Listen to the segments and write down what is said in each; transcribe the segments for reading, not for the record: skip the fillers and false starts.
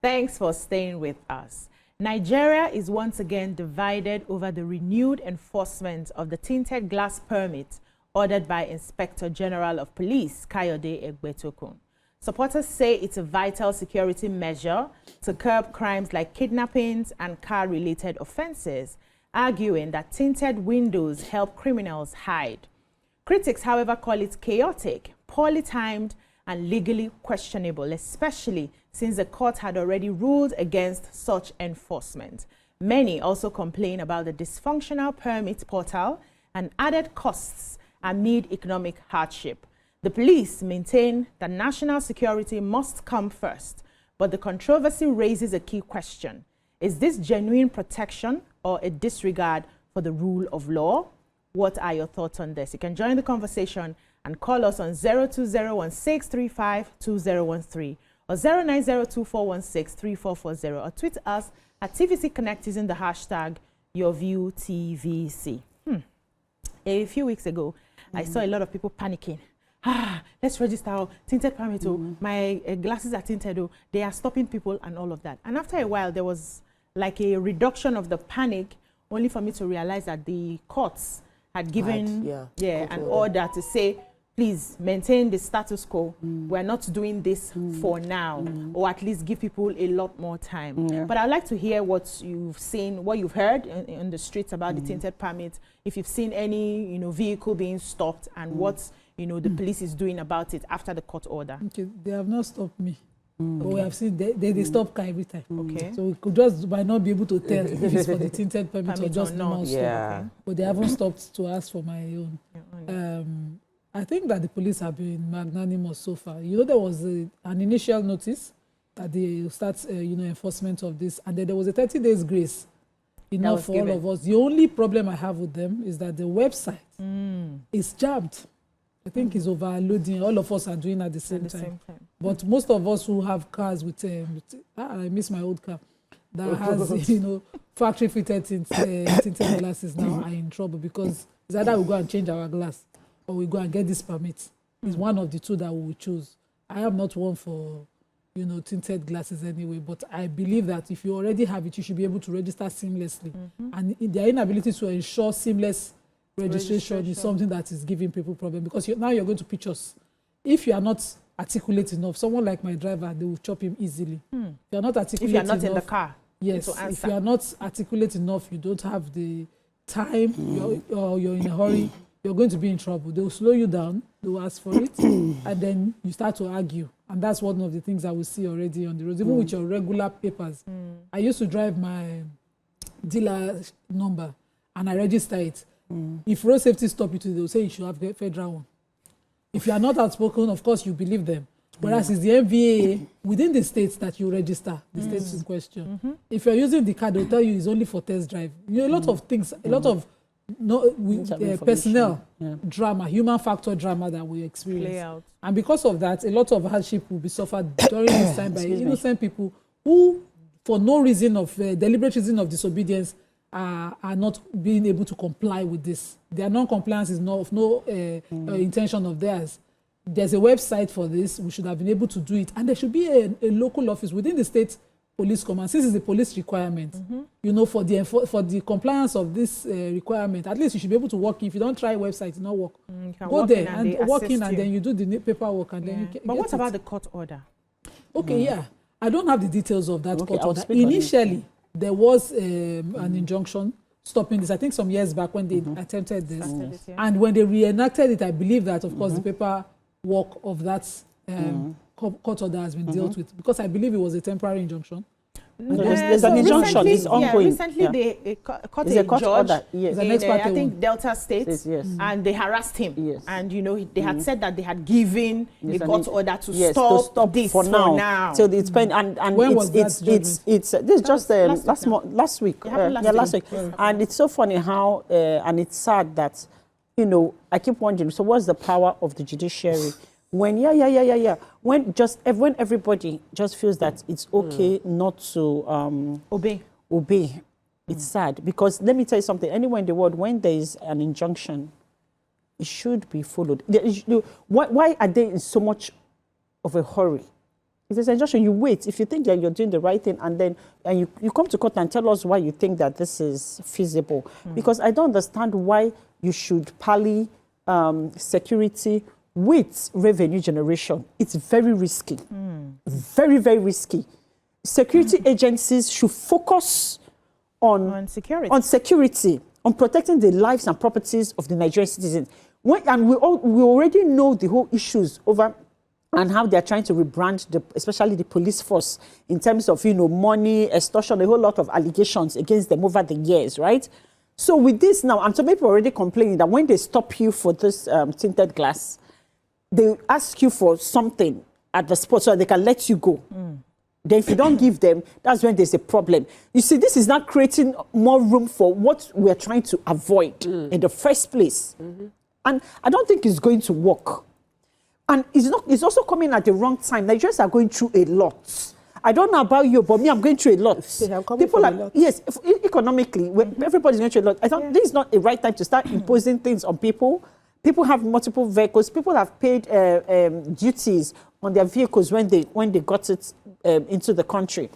Thanks for staying with us. Nigeria is once again divided over the renewed enforcement of the tinted glass permit ordered by Inspector General of Police, Kayode Egbetokun. Supporters say it's a vital security measure to curb crimes like kidnappings and car-related offenses, arguing that tinted windows help criminals hide. Critics, however, call it chaotic, poorly timed, and legally questionable, especially since the court had already ruled against such enforcement. Many also complain about the dysfunctional permit portal and added costs amid economic hardship. The police maintain that national security must come first, but the controversy raises a key question. Is this genuine protection or a disregard for the rule of law? What are your thoughts on this? You can join the conversation and call us on 02016352013 or 09024163440 or tweet us at TVC Connect using the hashtag YourViewTVC. A few weeks ago, I saw a lot of people panicking. Let's register our tinted permit. My glasses are tinted. They are stopping people and all of that. And after a while, there was like a reduction of the panic, only for me to realize that the courts had given an order to say, please maintain the status quo. We're not doing this for now, or at least give people a lot more time. But I'd like to hear what you've seen, what you've heard in the streets about the tinted permit, if you've seen any vehicle being stopped, and what the police is doing about it after the court order. Okay, they have not stopped me. But we have seen they stop car every time. Okay. So we could just might not be able to tell if it's for the tinted permit or just normal stop. Okay. But they haven't stopped to ask for my own. I think that the police have been magnanimous so far. There was an initial notice that they start, enforcement of this, and then there was a 30 days grace enough for all of us. The only problem I have with them is that the website is jammed. I think it's overloading. All of us are doing at the same time. But most of us who have cars with I miss my old car that has factory fitted tinted glasses now are in trouble, because it's either we go and change our glass or we go and get this permit. It's one of the two that we will choose. I am not one for tinted glasses anyway, but I believe that if you already have it, you should be able to register seamlessly. And their inability to ensure seamless registration is something that is giving people problem, because now you're going to pictures. If you are not articulate enough, someone like my driver, they will chop him easily. If you're not articulate enough, in the car. Yes, if you are not articulate enough, you don't have the time, you're in a hurry, you're going to be in trouble. They will slow you down, they will ask for it, and then you start to argue. And that's one of the things that we see already on the roads, even with your regular papers. I used to drive my dealer number and I register it. If road safety stop you, they will say you should have a federal one. If you are not outspoken, of course, you believe them. Whereas it's the MVA within the states that you register, the states in question. If you're using the card, they'll tell you it's only for test drive. A lot of things, a lot of personnel drama, human factor drama that we experience. And because of that, a lot of hardship will be suffered during this time by innocent people who, for no reason of deliberate reason of disobedience, are not being able to comply with this. Their non-compliance is of no intention of theirs. There's a website for this. We should have been able to do it. And there should be a local office within the state police command. Since it's a police requirement, for the compliance of this requirement, at least you should be able to work. If you don't try website, it not work. Go there and work in, and then you do the paperwork, and then you get. But what about the court order? Okay, I don't have the details of that court order. Initially, there was an injunction stopping this, I think some years back when they attempted this. And when they reenacted it, I believe that, of course, the paperwork of that court order has been dealt with, because I believe it was a temporary injunction. There's an injunction, it's ongoing. Recently, they caught a judge order, in, I think, Delta State, and they harassed him. And, they had said that they had given a court order to stop this for now. So it's and when was that this is just last week. Last week. And it's so funny how, and it's sad that, I keep wondering, so what's the power of the judiciary? When when everybody just feels that it's okay not to obey, it's sad, because let me tell you something. Anywhere in the world, when there is an injunction, it should be followed. Why are they in so much of a hurry If there's an injunction, you wait. If you think that you're doing the right thing, and then you come to court and tell us why you think that this is feasible. Because I don't understand why you should pally security with revenue generation. It's very risky. Very, very risky. Security agencies should focus on security, on protecting the lives and properties of the Nigerian citizens. And we already know the whole issues over and how they're trying to rebrand, especially the police force, in terms of, money, extortion, a whole lot of allegations against them over the years, right? So with this now, and some people are already complaining that when they stop you for this tinted glass, they ask you for something at the spot so that they can let you go. Then if you don't give them, that's when there's a problem. You see, this is not creating more room for what we're trying to avoid in the first place. And I don't think it's going to work. And it's also coming at the wrong time. Nigerians are going through a lot. I don't know about you, but me, I'm going through a lot. People are, yes, economically, everybody's going through a lot. I thought this is not a right time to start imposing things on people. People have multiple vehicles. People have paid duties on their vehicles when they got it into the country.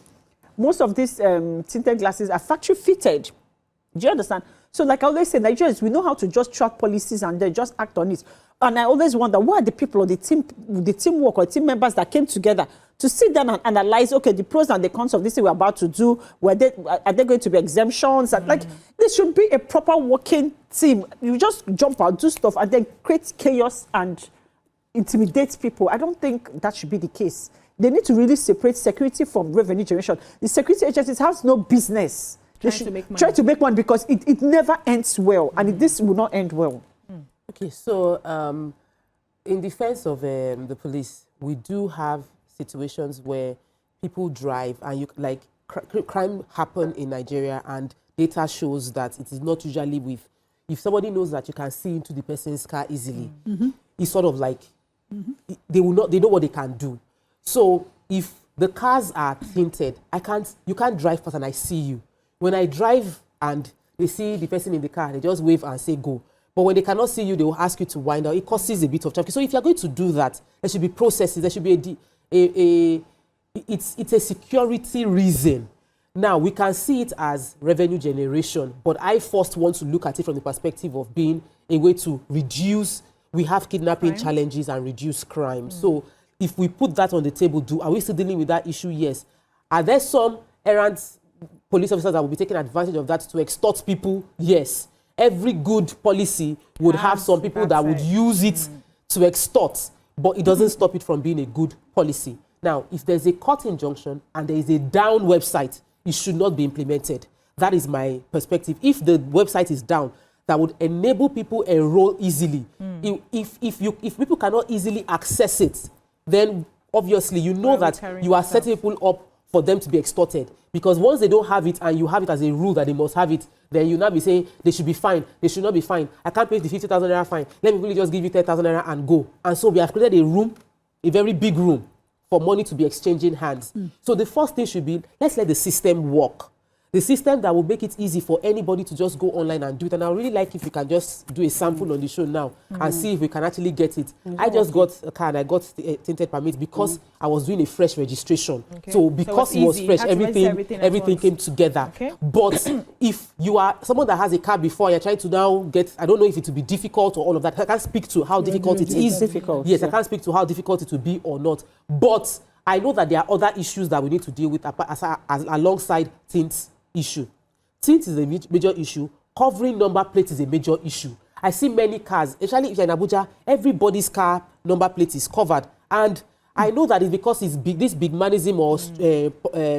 Most of these tinted glasses are factory fitted. Do you understand? So like I always say, Nigerians, we know how to just track policies and then just act on it. And I always wonder, what are the people or the teamwork or team members that came together to sit down and analyze, okay, the pros and the cons of this thing we're about to do, are there going to be exemptions? And like, there should be a proper working team. You just jump out, do stuff, and then create chaos and intimidate people. I don't think that should be the case. They need to really separate security from revenue generation. The security agencies has no business. They should try to make one because it never ends well, and this will not end well. Okay, so in defense of the police, we do have situations where people drive and crime happen in Nigeria, and data shows that it is not usually with, if somebody knows that you can see into the person's car easily, it's sort of like they know what they can do. So if the cars are tinted, you can't drive fast and I see you. When I drive and they see the person in the car, they just wave and say go. But when they cannot see you, they will ask you to wind down. It causes a bit of traffic. So if you're going to do that, there should be processes. There should be it's a security reason. Now, we can see it as revenue generation, but I first want to look at it from the perspective of being a way to reduce, we have kidnapping challenges and reduce crime. So if we put that on the table, are we still dealing with that issue? Yes. Are there some errant police officers that will be taking advantage of that to extort people? Yes. Every good policy would have some people that would use it to extort, but it doesn't stop it from being a good policy. Now, if there's a court injunction and there is a down website, it should not be implemented. That is my perspective. If the website is down, that would enable people enroll easily. If people cannot easily access it, then obviously you know that you are setting people up for them to be extorted. Because once they don't have it and you have it as a rule that they must have it, then you now be saying they should be fined, they should not be fined. I can't pay the 50,000 naira fine. Let me really just give you 10,000 naira and go. And so we have created a room, a very big room, for money to be exchanging hands. So the first thing should be, let's let the system work. The system that will make it easy for anybody to just go online and do it. And I would really like if you can just do a sample on the show now and see if we can actually get it. I just got a car and I got the tinted permit because I was doing a fresh registration. So because it was fresh, everything came together. But if you are someone that has a car before, you're trying to now get, I don't know if it will be difficult or all of that. I can't speak to how difficult it is. Difficult. Yes, I can't speak to how difficult it will be or not. But I know that there are other issues that we need to deal with alongside tints issue. Tint is a major issue. Covering number plate is a major issue. I see many cars, especially if you're in Abuja, everybody's car number plate is covered. And I know that it's because it's this big manism or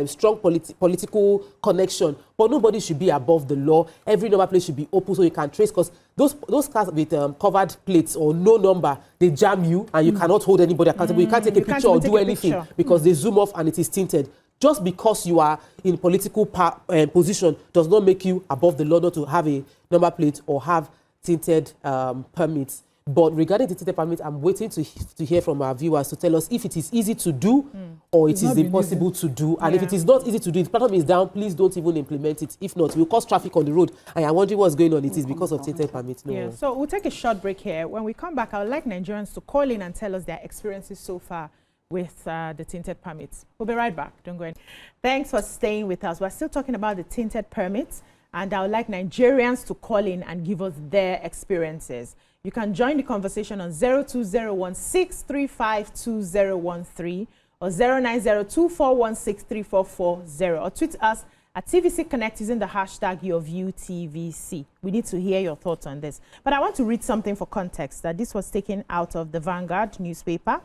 strong political connection. But nobody should be above the law. Every number plate should be open so you can trace. Because those cars with covered plates or no number, they jam you and you cannot hold anybody accountable. You can't take a picture or do anything because they zoom off and it is tinted. Just because you are in political position does not make you above the law not to have a number plate or have tinted permits. But regarding the tinted permit, I'm waiting to hear from our viewers to tell us if it is easy to do or it is impossible to do. And if it is not easy to do, if the platform is down, please don't even implement it. If not, it will cause traffic on the road. And I'm wondering what's going on. It is because of tinted permits. No. So we'll take a short break here. When we come back, I would like Nigerians to call in and tell us their experiences so far with the tinted permits. We'll be right back. Don't go in. Thanks for staying with us. We're still talking about the tinted permits, and I would like Nigerians to call in and give us their experiences. You can join the conversation on 02016352013 or 09024163440, or tweet us at TVC Connect using the hashtag YourViewTVC. We need to hear your thoughts on this. But I want to read something for context, that this was taken out of the Vanguard newspaper.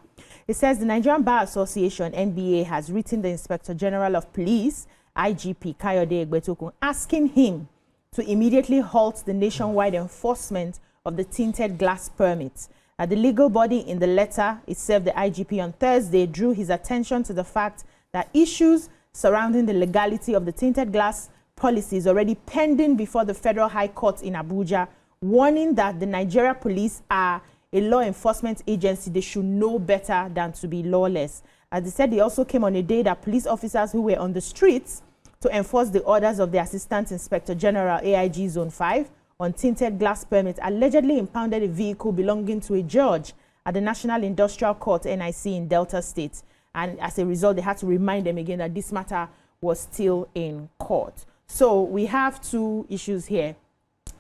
It says the Nigerian Bar Association, NBA, has written the Inspector General of Police, IGP Kayode Egbetokun, asking him to immediately halt the nationwide enforcement of the tinted glass permits. The legal body in the letter it served the IGP on Thursday drew his attention to the fact that issues surrounding the legality of the tinted glass policy is already pending before the Federal High Court in Abuja, warning that the Nigerian police are a law enforcement agency. They should know better than to be lawless. As they said, they also came on a day that police officers who were on the streets to enforce the orders of the Assistant Inspector General, AIG Zone 5, on tinted glass permits allegedly impounded a vehicle belonging to a judge at the National Industrial Court, NIC, in Delta State. And as a result, they had to remind them again that this matter was still in court. So we have two issues here.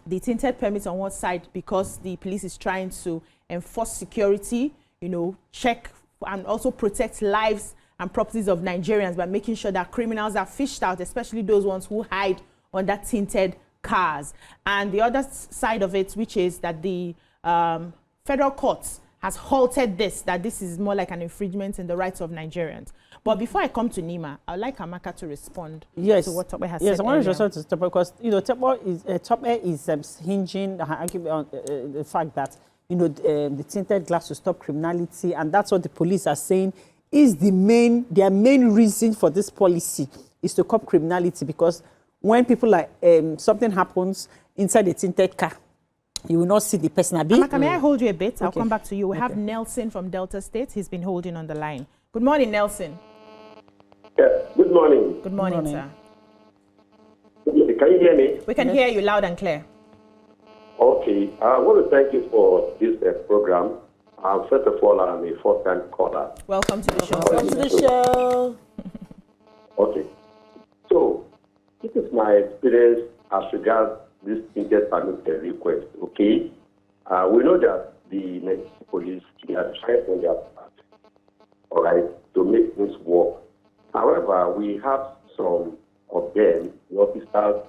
The tinted permits on one side, because the police is trying to enforce security, check and also protect lives and properties of Nigerians by making sure that criminals are fished out, especially those ones who hide under tinted cars. And the other side of it, which is that the federal courts has halted this, that this is more like an infringement in the rights of Nigerians. But before I come to Nima, I would like Amaka to respond to what Tope has said. Yes, I want to respond to Tope because, Tope is hinging the argument on the fact that, the tinted glass will stop criminality, and that's what the police are saying is their main reason for this policy is to curb criminality, because when people something happens inside a tinted car, you will not see the person. Amaka, may I hold you a bit? Okay. I'll come back to you. We have Nelson from Delta State. He's been holding on the line. Good morning, Nelson. Yes, good morning. Good morning, sir. Can you hear me? We can hear you loud and clear. Okay. I want to thank you for this program. First of all, I'm a first-time caller. Welcome to the show. Welcome to the show. Okay. So, this is my experience as regards this tinted permit request, okay? We know that the Nigerian police, they are trying on their part, all right, to make things work. However, we have some of them, the officers,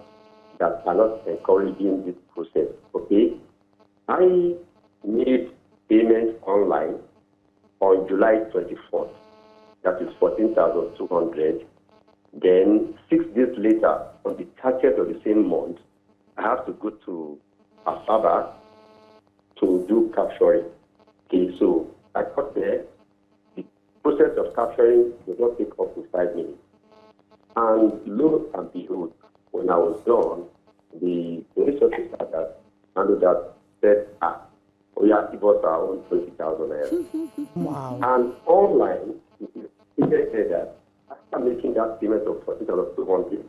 that are not encouraging this process, okay? I made payment online on July 24th, that is 14,200. Then 6 days later, on the 30th of the same month, I have to go to Asaba to do capturing. Okay, so I got there. The process of capturing does not take up to 5 minutes. And lo and behold, when I was done, the police officer that handled that said, we have to give us our own 20,000 naira. Wow. And online, it said that after making that payment of 14,200,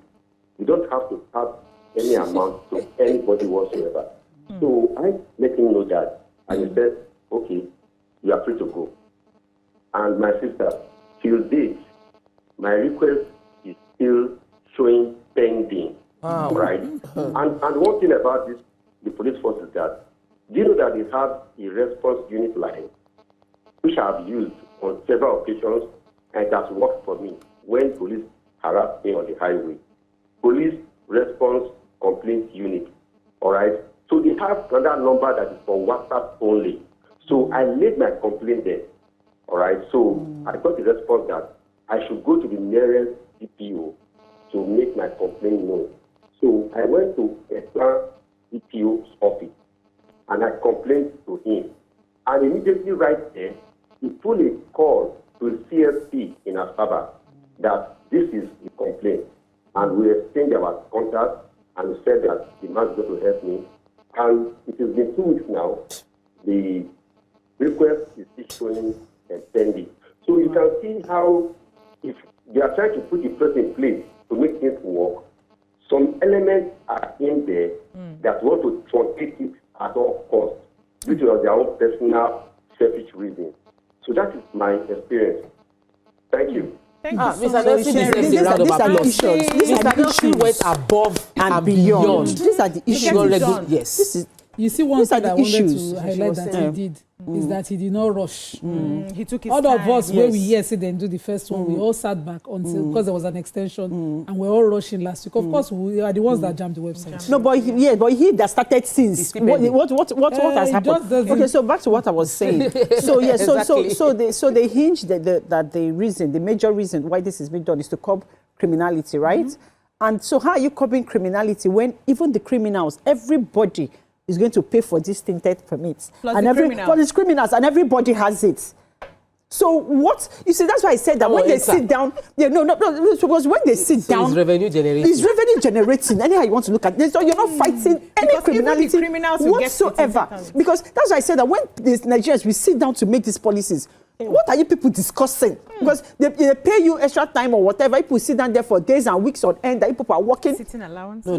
you don't have to pass any amount to anybody whatsoever. So I let him know that, and he said, okay, you are free to go. And my sister, till date, my request is still showing pending. Wow. Right? And one thing about this, the police force is that, do you know that they have a response unit line, which I have used on several occasions, and it has worked for me when police harass me on the highway? Police response complaint unit, all right? So they have another number that is for WhatsApp only. So I laid my complaint there, all right? So I got the response that I should go to the nearest DPO to make my complaint known. So I went to a DPO's office, and I complained to him. And immediately right there, he put a call to the CSP in Asaba that this is the complaint. And we exchanged our contact and said that the man is going to help me. And it has been 2 weeks now. The request is still showing pending. So you can see how, if they are trying to put the place in place to make things work, some elements are in there that want to truncate it at all costs due to their own personal selfish reasons. So that is my experience. Thank you. Thank you so Mr. much. Nelson deserves a round of applause. Mr. Nelson went above and beyond. These are the issues. Yes. This is, you see, one thing I wanted issues. to highlight that he did is that he did not rush. He took his All time. of us, where we hear say then do the first one, we all sat back until because there was an extension, and we're all rushing last week. Of course, we are the ones that jammed the website. no, but he that started since. What has happened? Okay, so back to what I was saying. So yeah, so they hinge that the major reason why this is being done is to curb criminality, right? And so how are you curbing criminality when even the criminals, everybody is going to pay for these tinted permits, Plus and for these criminals, and everybody has it. So what you see? That's why I said that when they sit down, because when they sit down, it's revenue generating. It's revenue generating. Anyhow you want to look at this, so you're not fighting any criminality whatsoever. Because that's why I said that when these Nigerians we sit down to make these policies, what are you people discussing? Because they pay you extra time or whatever. People sit down there for days and weeks on end. That you people are working. Sitting allowance. No,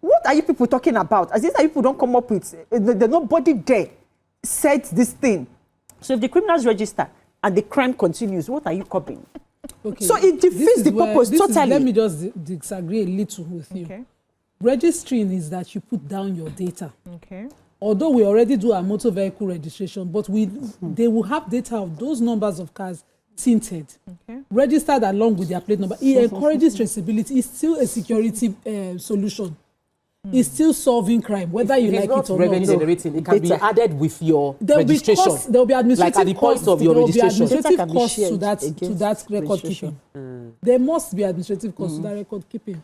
What are you people talking about? As if that people don't come up with. Nobody there said this thing. So if the criminals register and the crime continues, what are you copying? Okay. So it defeats the purpose totally. Let me just disagree a little with you. Okay. Registering is that you put down your data. Okay. Although we already do our motor vehicle registration, but they will have data of those numbers of cars tinted, registered along with their plate number. It encourages traceability. It's still a security solution. It's still solving crime, whether you like it or not. Revenue generating. It can be added with your registration. There will be administrative like at the point of your registration. There will be administrative costs to that record keeping. There must be administrative costs to that record keeping.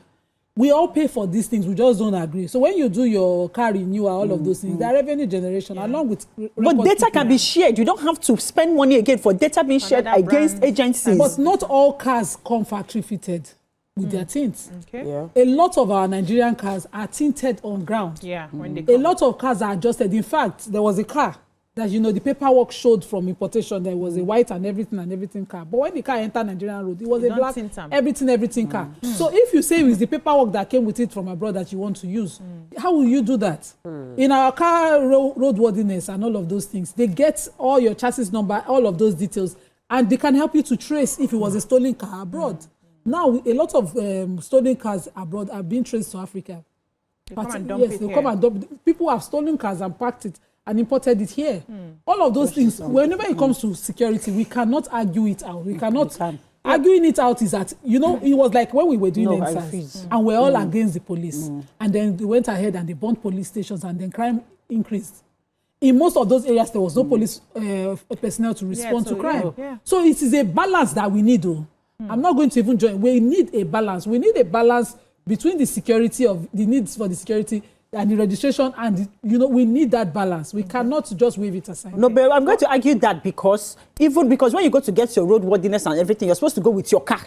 We all pay for these things, we just don't agree. So when you do your car renewal, all of those things, they're revenue generation along with but data can be shared. You don't have to spend money again for data being shared against agencies. But not all cars come factory fitted with their tints. Okay. Yeah. A lot of our Nigerian cars are tinted on ground. Yeah. When they A come. lot of cars are adjusted. In fact, there was a car that, the paperwork showed from importation there was a white and everything car. But when the car entered Nigerian road, it was a black, everything car. So if you say it's the paperwork that came with it from abroad that you want to use, how will you do that? In our car roadworthiness and all of those things, they get all your chassis number, all of those details, and they can help you to trace if it was a stolen car abroad. Now, a lot of stolen cars abroad are being traced to Africa. They come and dump it they here. come and dump it. People have stolen cars and packed it and imported it here. All of those things, whenever it comes to security, we cannot argue it out. We cannot. Arguing it out is that, it was like when we were doing NSAS and we're all against the police. And then they went ahead and they burnt police stations and then crime increased. In most of those areas, there was no police personnel to respond to crime. Yeah. So it is a balance that we need, though. I'm not going to even join. We need a balance. We need a balance between the security of the needs for the security and the registration, and we need that balance. We cannot just wave it aside. No, but I'm going to argue that because when you go to get your roadworthiness and everything, you're supposed to go with your car.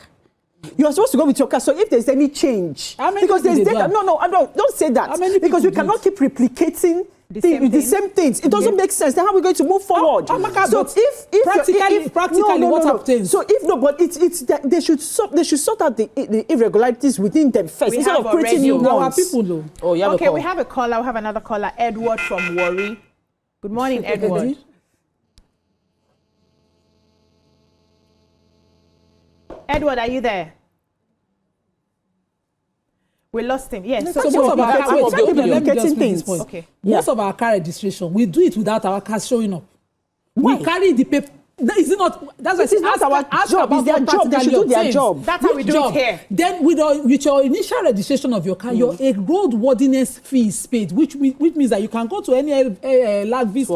You are supposed to go with your car. So if there's any change, because there's data. No, don't say that. Because we cannot keep replicating the same things. It doesn't make sense. Then how are we going to move forward? So if practically what happens? So if no, but they should sort out the irregularities within them first instead of creating new ones. People know. Oh, yeah. Okay, we have a caller. We have another caller, Edward from Warri. Good morning, Edward. Edward, are you there? We lost him. Yes. So most of our car, let me just make this point. Okay. Most of our car registration, we do it without our cars showing up. Why? We carry the paper. Is it not? That's what it's not our job. It's their job. They should do their job. That's how we do it here. Then with your initial registration of your car, your roadworthiness fee is paid, which means that you can go to any LAGVIS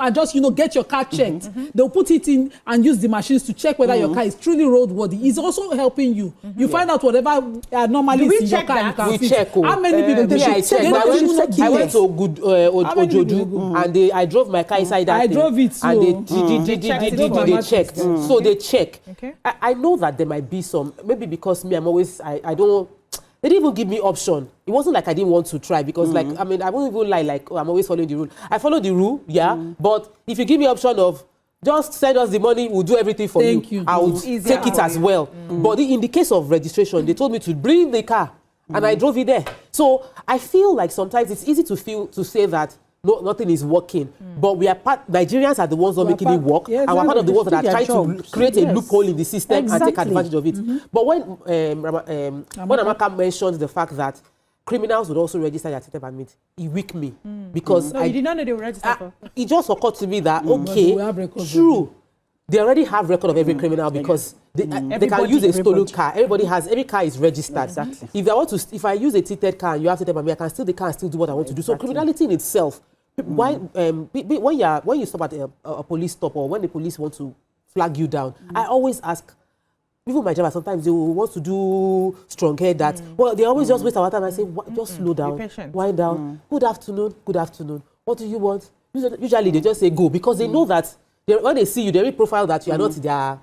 and just get your car checked. They'll put it in and use the machines to check whether your car is truly roadworthy. It's also helping you. You find out whatever normally is in your car. You can we check. How many people they I check? I went to Ojodu and I drove my car inside that thing. I drove it too. And they checked. So they check. Okay. I know that there might be some, maybe because me, I'm always, I don't, they didn't even give me option. It wasn't like I didn't want to try because I won't even lie, I'm always following the rule. I follow the rule, but if you give me option of just send us the money, we'll do everything for you. I will take it as well. But in the case of registration, they told me to bring the car and I drove it there. So I feel like sometimes it's easy to say that nothing is working. But we are Nigerians are the ones not making it work, and we're part of the ones that are trying to create a loophole in the system and take advantage of it. But when Amaka mentioned the fact that criminals would also register their tinted permit, it weak me because you did not know they would register for. It just occurred to me that true. They already have record of every criminal because they can use a stolen car. Every car is registered. Exactly. If I use a tinted car and you have tinted permit, I can steal the car and still do what I want to do. So criminality in itself, why when you stop at a police stop or when the police want to flag you down, I always ask. Even my driver, sometimes they will want to do strong hair that. Well, they always just waste our time. I say, just slow down, wind down. Good afternoon. What do you want? Usually they just say go because they know that when they see you, they already profile that you are not the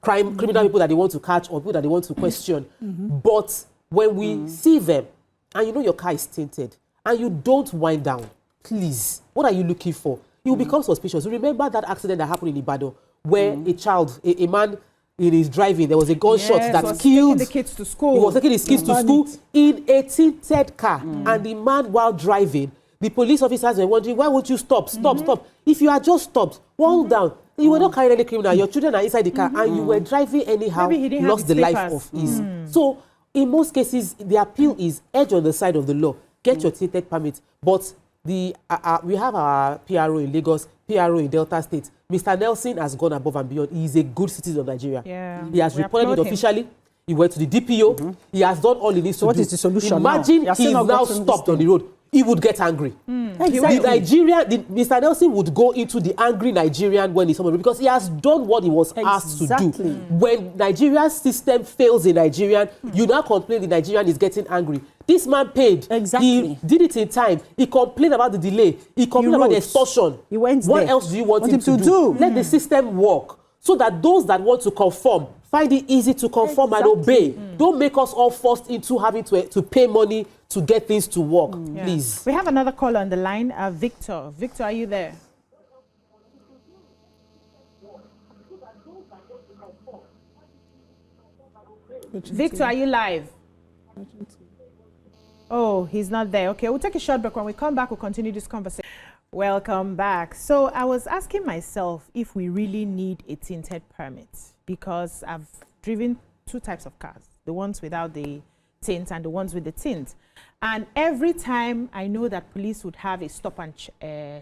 criminal people that they want to catch or people that they want to question. But when we see them and you know your car is tinted and you don't wind down, please, what are you looking for? You will become suspicious. You remember that accident that happened in Ibadan where a man in his driving, there was a gunshot that killed the kids to school. He was taking his kids to school in a tinted car. And the man, while driving, the police officers were wondering, why would you stop? Stop. If you had just stopped, hold down. You were not carrying any criminal. Your children are inside the car and you were driving anyhow, lost the life of his. So, in most cases, the appeal is edge on the side of the law. Get your tinted permit. But we have our PRO in Lagos, PRO in Delta State. Mr. Nelson has gone above and beyond. He is a good citizen of Nigeria. Yeah. He has reported it officially. He went to the DPO. He has done all he needs to do. What is the solution Imagine now? he's now stopped on the road. He would get angry. Exactly. Mr. Nelson would go into the angry Nigerian when he's on the road because he has done what he was asked to do. When Nigeria's system fails in Nigerian, you now complain the Nigerian is getting angry. This man paid. Exactly. He did it in time. He complained about the delay. He complained about the extortion. He went what there. else do you want him to do? Let the system work so that those that want to conform find it easy to conform and obey. Don't make us all forced into having to pay money to get things to work, please. We have another caller on the line, Victor. Victor, are you there? Victor, are you live? Oh, he's not there. Okay, we'll take a short break. When we come back, we'll continue this conversation. Welcome back. So I was asking myself if we really need a tinted permit because I've driven two types of cars, the ones without the tint and the ones with the tint. And every time I know that police would have a stop and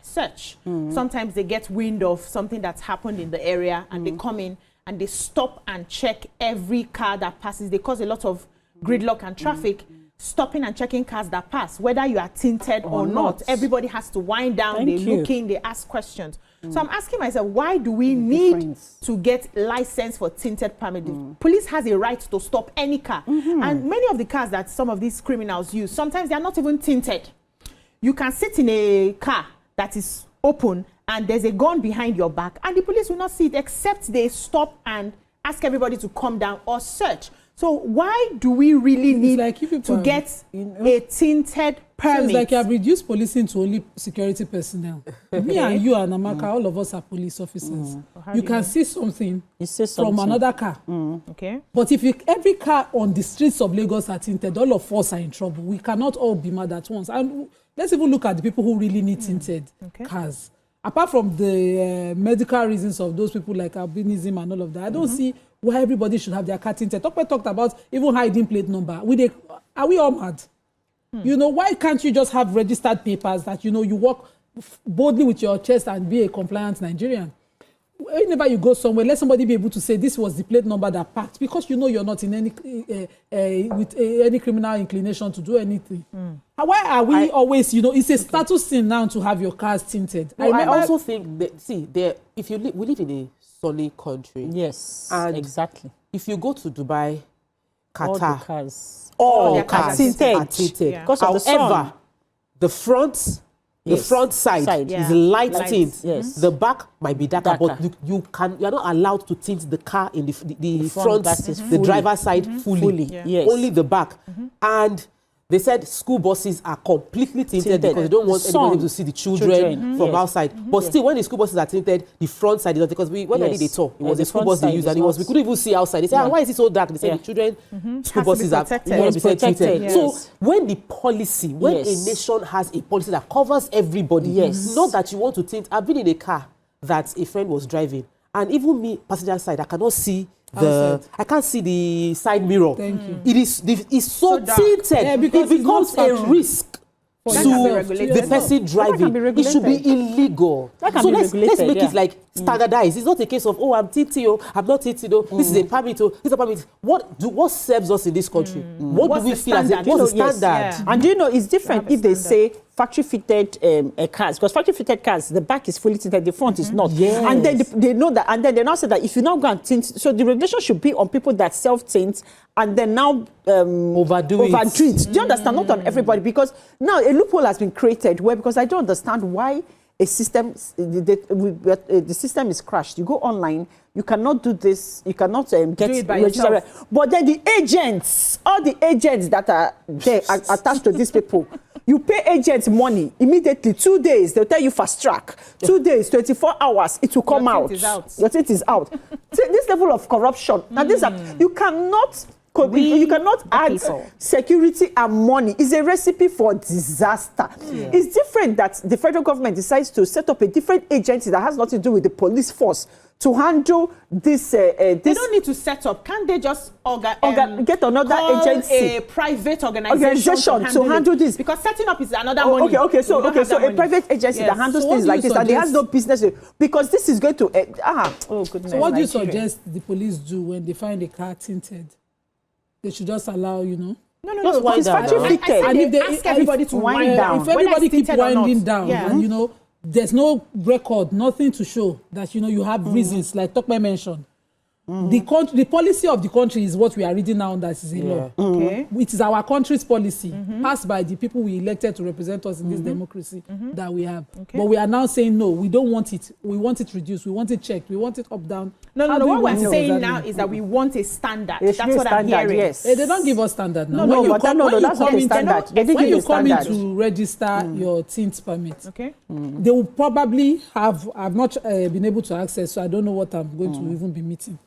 search, sometimes they get wind of something that's happened in the area and they come in and they stop and check every car that passes. They cause a lot of gridlock and traffic. Stopping and checking cars that pass, whether you are tinted or not. Everybody has to wind down, they look in, they ask questions. So I'm asking myself, why do we need to get license for tinted permit? Police has a right to stop any car. And many of the cars that some of these criminals use, sometimes they are not even tinted. You can sit in a car that is open and there's a gun behind your back and the police will not see it except they stop and ask everybody to come down or search. So why do we really need to get a tinted permit? So it's like you have reduced policing to only security personnel. Me and you and Amaka, all of us are police officers. You can see something from another car. Okay. But if every car on the streets of Lagos are tinted, all of us are in trouble. We cannot all be mad at once. And let's even look at the people who really need tinted cars. Apart from the medical reasons of those people like albinism and all of that, I don't see why everybody should have their car tinted. Talked about even hiding plate number. Are we all mad? You know, why can't you just have registered papers that, you know, you walk boldly with your chest and be a compliant Nigerian? Whenever you go somewhere, let somebody be able to say this was the plate number that passed, because you know you're not in any criminal inclination to do anything. Why are we always, you know, it's a status thing now to have your cars tinted. No, I also think that, we live in a sunny country. Yes, and exactly. If you go to Dubai, Qatar, all the cars are tinted. Yeah. Because of the sun. However, the front side is light tint. Yes. The back might be darker. But you are not allowed to tint the car in the front, the driver's side fully. Yes. Only the back. And They said school buses are completely tinted because they don't want anybody to see the children from outside. But still, when the school buses are tinted, the front side is not, because when I did a tour, it was a school bus they used, and we couldn't even see outside. They said, why is it so dark? They said the children school buses are 100% tinted. Yes. So when the policy, when a nation has a policy that covers everybody, not that you want to tint. I've been in a car that a friend was driving, and even me, passenger side, I cannot see I can't see the side mirror. Thank you. It's so tinted. Yeah, because it becomes a risk to the person driving. It should be illegal. So let's make it like standardized. It's not a case of, I'm tinted, I'm not tinted, this is a permit, this is a permit. What serves us in this country? What do we feel as what's the standard? And it's different if they say factory fitted cars, because factory fitted cars, the back is fully tinted, the front is not. And then they know that, and then they now say that if you now go and tint, so the regulation should be on people that self tint and then now overdo it. Do you understand? Not on everybody, because now a loophole has been created where, because I don't understand why a system, the system is crashed. You go online, you cannot do this, you cannot get registered. But then the agents, all the agents that are there are attached to these people, you pay agents money immediately, 2 days, they'll tell you fast track. 2 days, 24 hours, it will come out. Your tint is out. So this level of corruption, and this you cannot add security and money. It's a recipe for disaster. It's different that the federal government decides to set up a different agency that has nothing to do with the police force to handle this. They don't need to set up. Can't they just get another agency, a private organization to handle this? Because setting up is another money. So a private agency that handles things like this, and they has no business with, because this is going to goodness. So what do you suggest the police do when they find a car tinted? They should just allow, No, it's factory fitted. And if they ask everybody to wind down, if everybody keep winding down, and there's no record, nothing to show that you have reasons, like Tokme mentioned. The policy of the country is what we are reading now, that is a law. Okay. It is our country's policy, passed by the people we elected to represent us in this democracy that we have. Okay. But we are now saying, no, we don't want it. We want it reduced. We want it checked. We want it up, down. No, what we're saying now is that we want a standard. That's what I'm hearing. Yes. They don't give us standard now. That's not a standard. When you come in to register your tint permit, they will probably I've not been able to access, so I don't know what I'm going to even be meeting.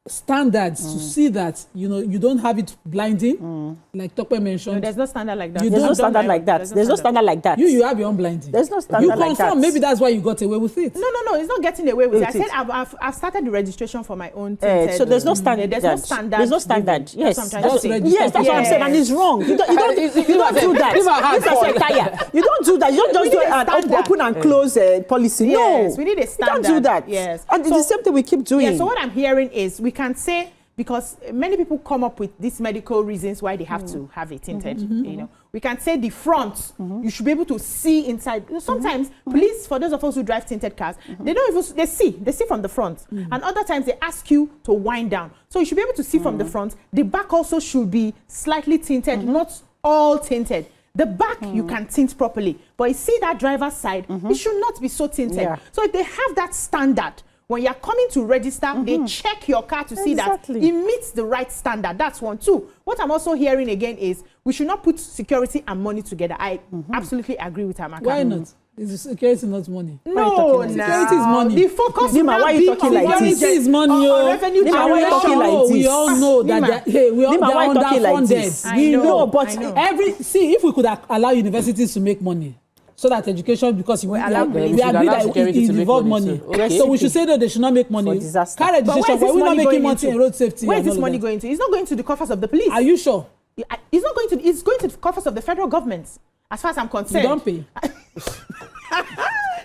Standards to see that you don't have it blinding, like Tokpe mentioned. No, there's no standard like that. There's no standard like that. There's no standard like that. You have your own blinding. There's no standard like that. Maybe that's why you got away with it. No, it's not getting away with it. I said I've started the registration for my own tinted. So there's no standard. There's no standard. There's no standard. Yes, that's what I'm saying, and it's wrong. You don't do that. You don't do that. You don't just do an open and close policy. No, yes, we need a standard. You don't do that. Yes, and it's the same thing we keep doing. Yeah. So what I'm hearing is we can say, because many people come up with these medical reasons why they have to have it tinted. We can say the front, you should be able to see inside. Sometimes police, for those of us who drive tinted cars, they don't even, they see from the front. And other times they ask you to wind down. So you should be able to see from the front. The back also should be slightly tinted, not all tinted. The back you can tint properly, but you see that driver's side, it should not be so tinted. Yeah. So if they have that standard, when you're coming to register, they check your car to see that it meets the right standard. That's one. Two, what I'm also hearing again is we should not put security and money together. I absolutely agree with Amaka. Why not? Is security not money? No, security is money. The focus Nima, why are you talking like this? Security is money. Nima, why are you talking like this? We all know that we are underfunded. We know, but if we could allow universities to make money, so that education, because we agree that it involves money. So we should say that they should not make money. Car registration, why we not making money in road safety? Where is this money going to? It's not going to the coffers of the police. Are you sure? It's not going to. It's going to the coffers of the federal government, as far as I'm concerned. You don't pay.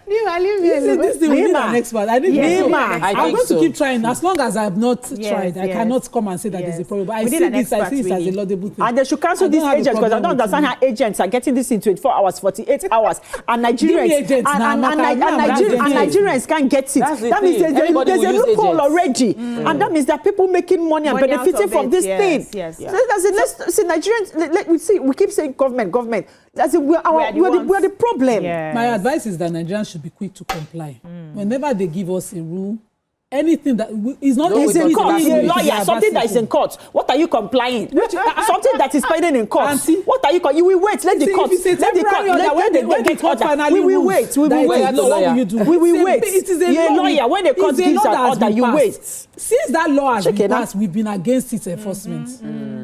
This thing we need an expert. I need I'm going to keep trying. As long as I have not tried, I cannot come and say that there's a problem. But I see this as a laudable thing. And they should cancel these agents, because I don't understand how agents are getting this in 24 hours, 48 hours, and Nigerians can't get it. That means there's a loophole already, and that means that people making money and benefiting from this thing. So Nigerians, we keep saying government. We're the problem. My advice is that Nigerians should be quick to comply. Whenever they give us a rule, anything that is not is in court. You're a lawyer. Something that is in court. What are you complying? Something that is pending in court. What are you? You will wait. Let the court. Let the court order. We will wait. We will wait. What will you do? We will wait. You're a lawyer. When the court gives an order, you wait. Since that law has been passed, we've been against its enforcement.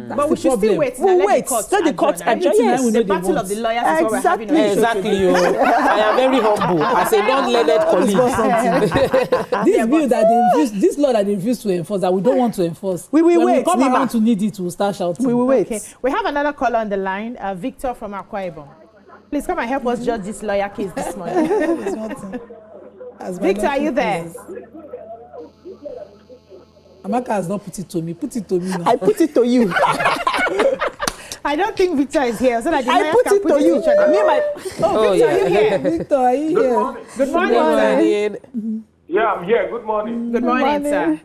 But we should still wait. We'll wait. Let the court adjourn. Yes, the battle of the lawyers is what we're having. Exactly. I am very humble as a non-learned colleague. This bill that this law that they refuse to enforce, that we don't want to enforce. We will wait. We come around to need it, we'll start shouting. We will wait. Okay. We have another caller on the line, Victor from Akwa Ibom. Please come and help us judge this lawyer case this morning. Victor, are you there? Amaka has not put it to me. Put it to me now. I put it to you. I don't think Victor is here, so that the I put it to you. Victor, are you here? Victor, are you here? Good morning, sir. Yeah, I'm here. Good morning. Good morning, sir.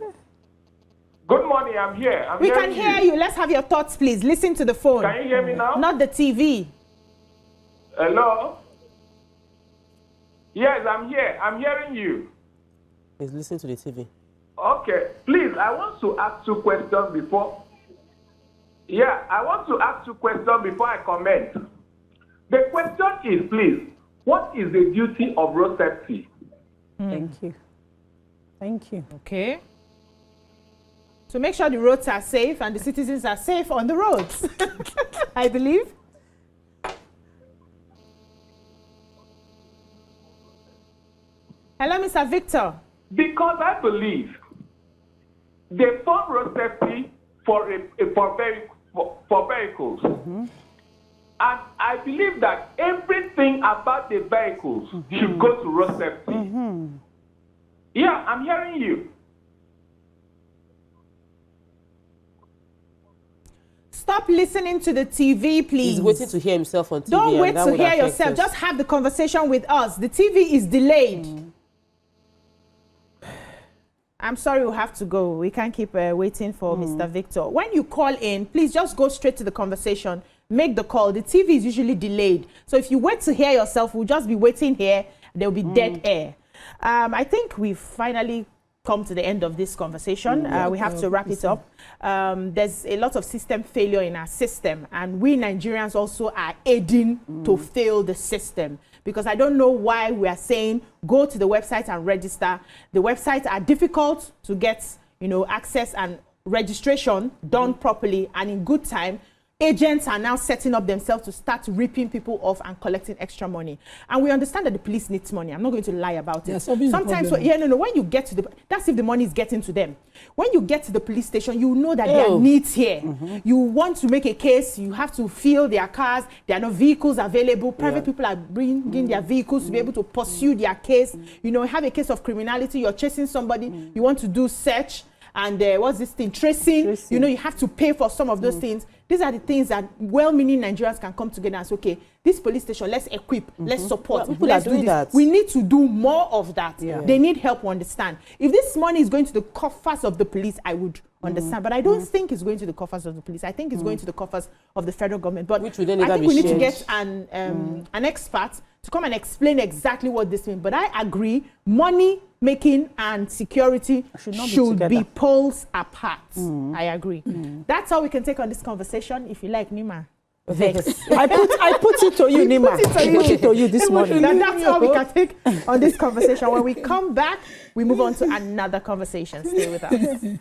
Good morning. I'm here. We can hear you. Let's have your thoughts, please. Listen to the phone. Can you hear me now? Not the TV. Hello? Yes, I'm here. I'm hearing you. Please listen to the TV. Okay. Please, I want to ask two questions before. Yeah, I want to ask two questions before I comment. The question is, please, what is the duty of road safety? Thank you. Thank you. Okay. To make sure the roads are safe and the citizens are safe on the roads, I believe. Hello, Mr. Victor. Because I believe they form road safety for vehicles. And I believe that everything about the vehicles should go to road safety. Yeah, I'm hearing you. Stop listening to the TV, please. He's waiting to hear himself on TV. Don't wait to hear yourself. Just have the conversation with us. The TV is delayed. I'm sorry, we'll have to go. We can't keep waiting for Mr. Victor. When you call in, please just go straight to the conversation. Make the call. The TV is usually delayed. So if you wait to hear yourself, we'll just be waiting here. There will be dead air. I think we've finally come to the end of this conversation. We have to wrap it up. There's a lot of system failure in our system, and we Nigerians also are aiding to fail the system. Because I don't know why we are saying go to the website and register. The websites are difficult to get, access and registration done properly and in good time. Agents are now setting up themselves to start ripping people off and collecting extra money. And we understand that the police needs money. I'm not going to lie about it. Sometimes, when you get to that's if the money is getting to them. When you get to the police station, you know that there are needs here. You want to make a case, you have to fill their cars. There are no vehicles available. Private people are bringing their vehicles to be able to pursue their case. Have a case of criminality, you're chasing somebody, you want to do search. And what's this thing? Tracing. You have to pay for some of those things. These are the things that well-meaning Nigerians can come together and say, okay, this police station, let's equip, let's support, let's do this. That. We need to do more of that. They need help, we understand. If this money is going to the coffers of the police, I would understand. But I don't think it's going to the coffers of the police. I think it's going to the coffers of the federal government. But I think we need to get an expert to come and explain exactly what this means. But I agree, money making and security should be poles apart. I agree. That's all we can take on this conversation. If you like, Nima. Vex. I put it to you, Nima. I put it to you this morning. That's all we can take on this conversation. When we come back, we move on to another conversation. Stay with us.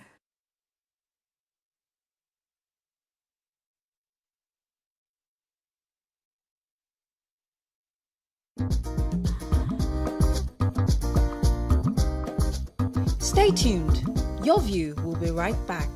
Stay tuned. Your View will be right back.